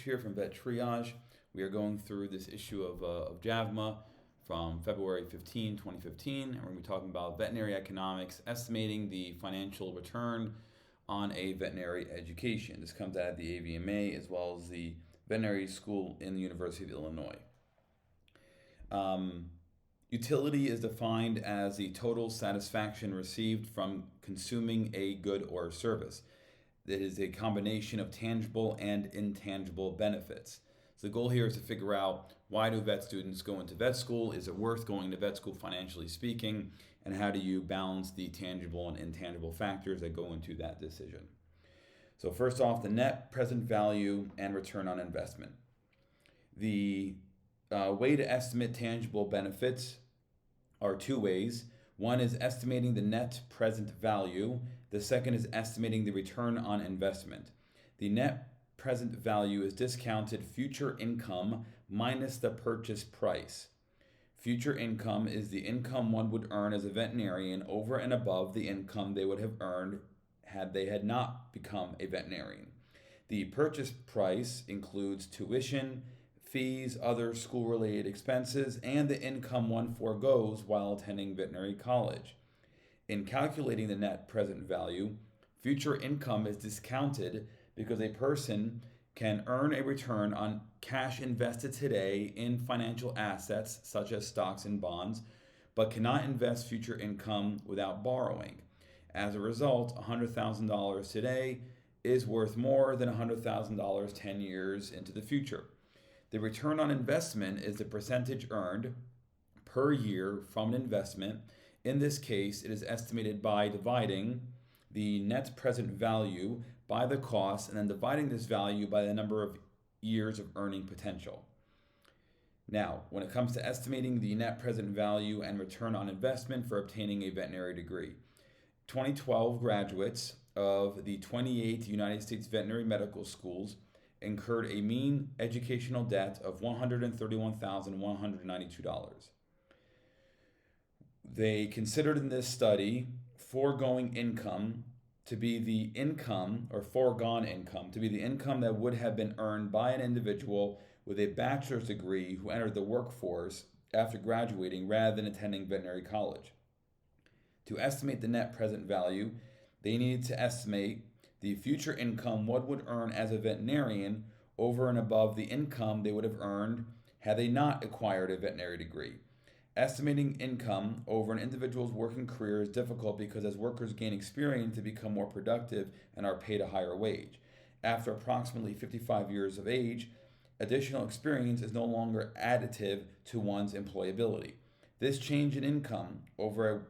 Rich here from Vet Triage. We are going through this issue of JAVMA from February 15, 2015, and we're going to be talking about veterinary economics, estimating the financial return on a veterinary education. This comes out of the AVMA as well as the veterinary school in the University of Illinois. Utility is defined as the total satisfaction received from consuming a good or service. That is a combination of tangible and intangible benefits. So the goal here is to figure out, why do vet students go into vet school? Is it worth going to vet school financially speaking? And how do you balance the tangible and intangible factors that go into that decision? So first off, the net present value and return on investment. The way to estimate tangible benefits are two ways. One is estimating the net present value. The second is estimating the return on investment. The net present value is discounted future income minus the purchase price. Future income is the income one would earn as a veterinarian over and above the income they would have earned had they had not become a veterinarian. The purchase price includes tuition, fees, other school-related expenses, and the income one foregoes while attending veterinary college. In calculating the net present value, future income is discounted because a person can earn a return on cash invested today in financial assets such as stocks and bonds, but cannot invest future income without borrowing. As a result, $100,000 today is worth more than $100,000 10 years into the future. The return on investment is the percentage earned per year from an investment. In this case, it is estimated by dividing the net present value by the cost and then dividing this value by the number of years of earning potential. Now, when it comes to estimating the net present value and return on investment for obtaining a veterinary degree, 2012 graduates of the 28 United States veterinary medical schools incurred a mean educational debt of $131,192. They considered in this study foregoing income to be the income, or foregone income, to be the income that would have been earned by an individual with a bachelor's degree who entered the workforce after graduating rather than attending veterinary college. To estimate the net present value, they needed to estimate the future income one would earn as a veterinarian over and above the income they would have earned had they not acquired a veterinary degree. Estimating income over an individual's working career is difficult because as workers gain experience, they become more productive and are paid a higher wage. After approximately 55 years of age, additional experience is no longer additive to one's employability. This change in income over a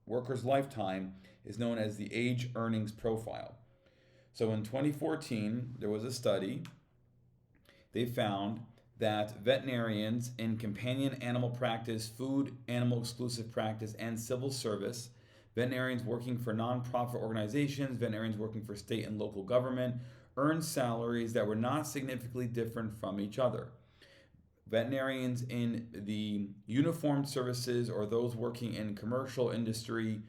worker's lifetime is known as the age earnings profile. So in 2014, there was a study. They found that veterinarians in companion animal practice, food animal exclusive practice, and civil service, veterinarians working for nonprofit organizations, veterinarians working for state and local government, earned salaries that were not significantly different from each other. Veterinarians in the uniformed services or those working in commercial industry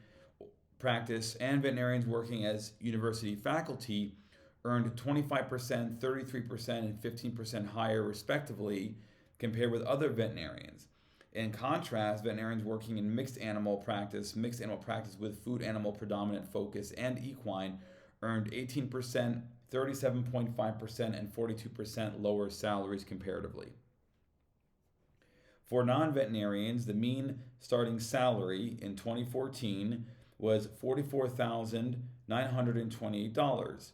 practice and veterinarians working as university faculty earned 25%, 33%, and 15% higher respectively compared with other veterinarians. In contrast, veterinarians working in mixed animal practice with food animal predominant focus and equine earned 18%, 37.5%, and 42% lower salaries comparatively. For non-veterinarians, the mean starting salary in 2014 was $44,928.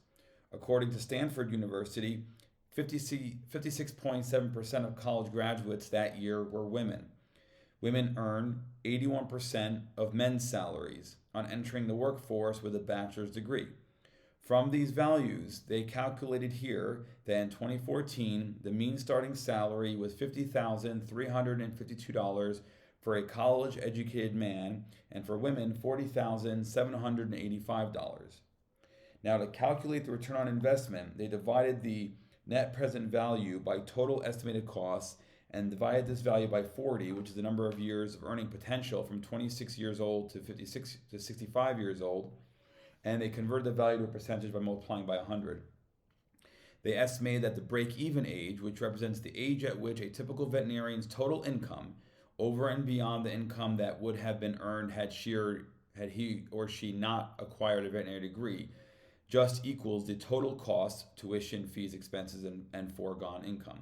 According to Stanford University, 56.7% of college graduates that year were women. Women earn 81% of men's salaries on entering the workforce with a bachelor's degree. From these values, they calculated here that in 2014, the mean starting salary was $50,352 for a college-educated man, and for women, $40,785. Now, to calculate the return on investment, they divided the net present value by total estimated costs and divided this value by 40, which is the number of years of earning potential from 26 years old to 56 to 65 years old, and they converted the value to a percentage by multiplying by 100. They estimated that the break-even age, which represents the age at which a typical veterinarian's total income, over and beyond the income that would have been earned had he or she not acquired a veterinary degree, just equals the total cost, tuition, fees, expenses, and foregone income.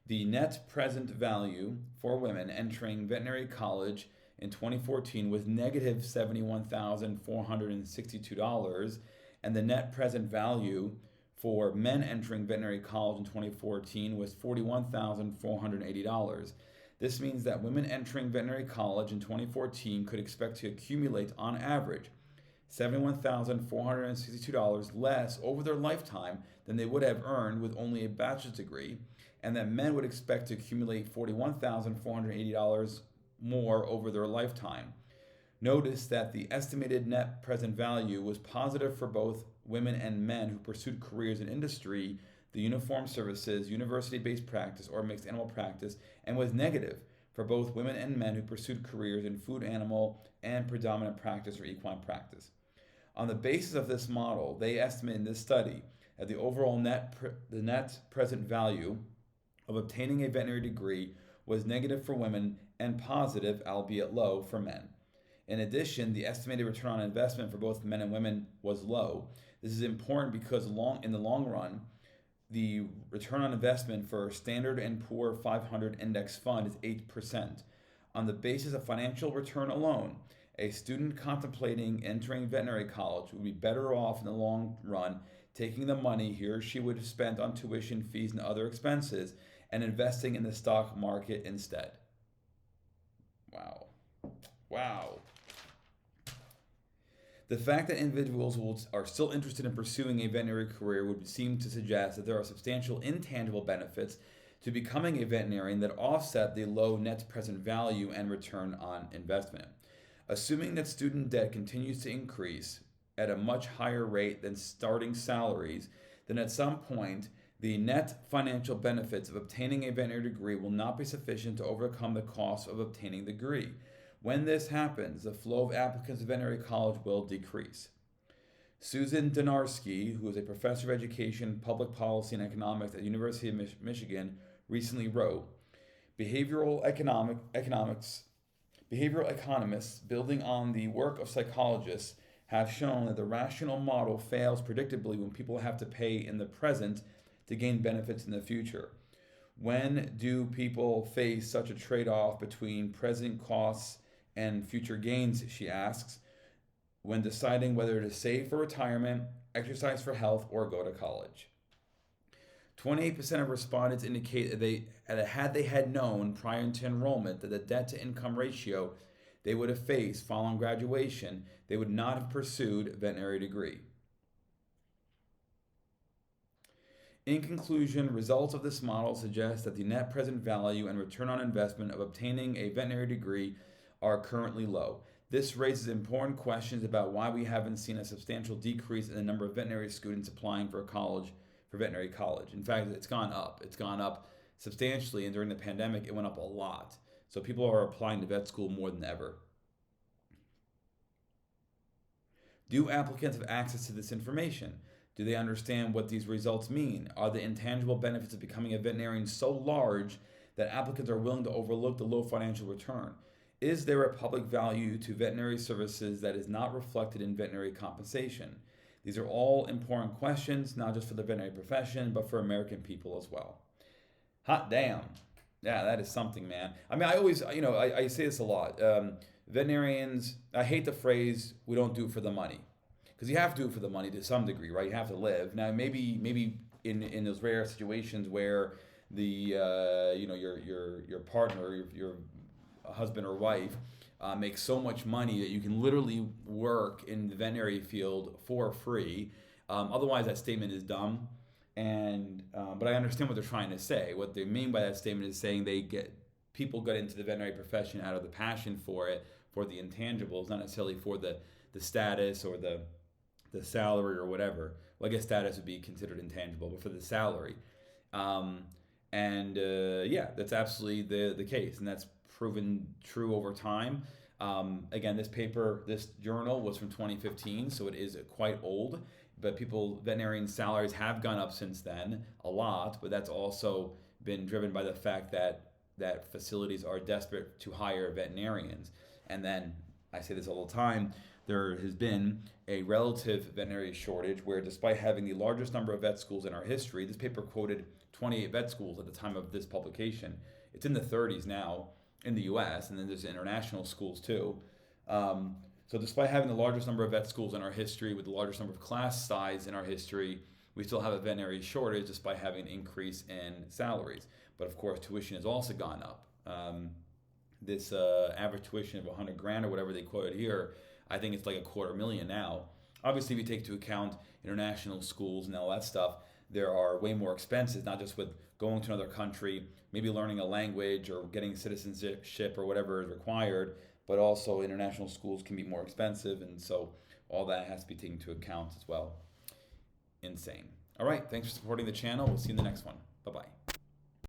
The net present value for women entering veterinary college in 2014 was negative $71,462, and the net present value for men entering veterinary college in 2014 was $41,480. This means that women entering veterinary college in 2014 could expect to accumulate, on average, $71,462 less over their lifetime than they would have earned with only a bachelor's degree, and that men would expect to accumulate $41,480 more over their lifetime. Notice that the estimated net present value was positive for both women and men who pursued careers in industry, the uniform services, university-based practice, or mixed animal practice, and was negative for both women and men who pursued careers in food animal and predominant practice or equine practice. On the basis of this model, they estimate in this study that the overall net present value of obtaining a veterinary degree was negative for women and positive, albeit low, for men. In addition, the estimated return on investment for both men and women was low. This is important because in the long run, the return on investment for a Standard & Poor 500 index fund is 8%. On the basis of financial return alone, a student contemplating entering veterinary college would be better off in the long run taking the money he or she would have spent on tuition, fees, and other expenses and investing in the stock market instead. Wow. Wow. The fact that individuals are still interested in pursuing a veterinary career would seem to suggest that there are substantial intangible benefits to becoming a veterinarian that offset the low net present value and return on investment. Assuming that student debt continues to increase at a much higher rate than starting salaries, then at some point, the net financial benefits of obtaining a veterinary degree will not be sufficient to overcome the cost of obtaining the degree. When this happens, the flow of applicants to veterinary college will decrease. Susan Donarski, who is a professor of education, public policy, and economics at the University of Michigan, recently wrote, Behavioral economists, building on the work of psychologists, have shown that the rational model fails predictably when people have to pay in the present to gain benefits in the future. When do people face such a trade-off between present costs and future gains, she asks, when deciding whether to save for retirement, exercise for health, or go to college. 28% of respondents indicate that had they had known prior to enrollment that the debt-to-income ratio they would have faced following graduation, they would not have pursued a veterinary degree. In conclusion, results of this model suggest that the net present value and return on investment of obtaining a veterinary degree are currently low. This raises important questions about why we haven't seen a substantial decrease in the number of veterinary students applying for veterinary college. In fact, it's gone up. It's gone up substantially, and during the pandemic, it went up a lot. So people are applying to vet school more than ever. Do applicants have access to this information? Do they understand what these results mean? Are the intangible benefits of becoming a veterinarian so large that applicants are willing to overlook the low financial return? Is there a public value to veterinary services that is not reflected in veterinary compensation? These are all important questions, not just for the veterinary profession, but for American people as well. Hot damn. Yeah, that is something, man. I mean, I always, I say this a lot. Veterinarians, I hate the phrase, we don't do it for the money. Because you have to do it for the money to some degree, right? You have to live. Now, maybe in those rare situations where your partner, your husband or wife makes so much money that you can literally work in the veterinary field for free. Otherwise, that statement is dumb. But I understand what they're trying to say. What they mean by that statement is saying people get into the veterinary profession out of the passion for it, for the intangibles, not necessarily for the status or the salary or whatever. Well, I guess status would be considered intangible, but for the salary. That's absolutely the case, and that's proven true over time. Again, this journal was from 2015, so it is quite old, veterinarian salaries have gone up since then a lot, but that's also been driven by the fact that facilities are desperate to hire veterinarians. And then I say this all the time, there has been a relative veterinary shortage where, despite having the largest number of vet schools in our history, this paper quoted 28 vet schools at the time of this publication. It's in the 30s now in the US, and then there's international schools too. So despite having the largest number of vet schools in our history, with the largest number of class size in our history, we still have a veterinary shortage despite having an increase in salaries. But of course, tuition has also gone up. This average tuition of 100 grand or whatever they quoted here, I think it's like $250,000 now. Obviously, if you take into account international schools and all that stuff, there are way more expenses, not just with going to another country, maybe learning a language or getting citizenship or whatever is required, but also international schools can be more expensive, and so all that has to be taken into account as well. Insane. All right, thanks for supporting the channel. We'll see you in the next one.